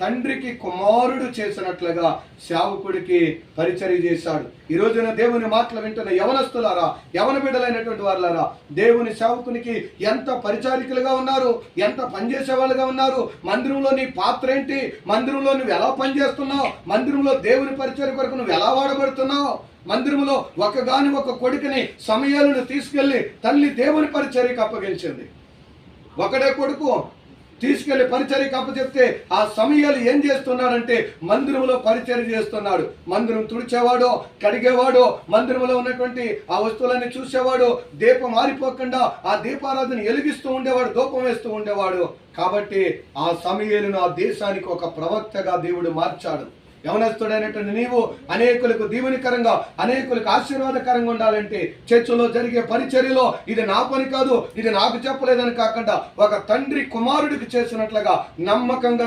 తండ్రికి కుమారుడు చేసినట్లుగా సేవకుడికి పరిచర్య చేశాడు. ఈ రోజున దేవుని మాటలు వింటున్న యవనస్తులారా, యవన బిడ్డలైనటువంటి వారులారా, దేవుని సేవకునికి ఎంత పరిచారికులుగా ఉన్నారు, ఎంత పనిచేసే వాళ్ళుగా ఉన్నారు. మందిరంలో నీ పాత్ర ఏంటి, మందిరంలో నువ్వు ఎలా పనిచేస్తున్నావు, మందిరంలో దేవుని పరిచర్య కొరకు నువ్వు ఎలా వాడబడుతున్నావు. మందిరంలో ఒక కొడుకుని సమయాలను తీసుకెళ్లి తల్లి దేవుని పరిచర్యకు అప్పగించింది. ఒకడే కొడుకు తీసుకెళ్లి పరిచర్యకు అప్పచెప్తే ఆ సమయాలు ఏం చేస్తున్నాడంటే మందిరంలో పరిచర్య చేస్తున్నాడు. మందిరం తుడిచేవాడో, కడిగేవాడో, మందిరంలో ఉన్నటువంటి ఆ వస్తువులన్నీ చూసేవాడు, దీపం ఆరిపోకుండా ఆ దీపారాధన వెలిగిస్తూ ఉండేవాడు, ధూపం వేస్తూ ఉండేవాడు. కాబట్టి ఆ సమయాలను ఆ దేశానికి ఒక ప్రవక్తగా దేవుడు మార్చాడు. యవనస్తుడైనటువంటి నీవు అనేకులకు దీవెనకరంగా, అనేకులకు ఆశీర్వాదకరంగా ఉండాలంటే చర్చిలో జరిగే పరిచర్యలో ఇది నా పని కాదు, ఇది నాకు చెప్పలేదని కాకుండా ఒక తండ్రి కుమారుడికి చేసినట్లుగా నమ్మకంగా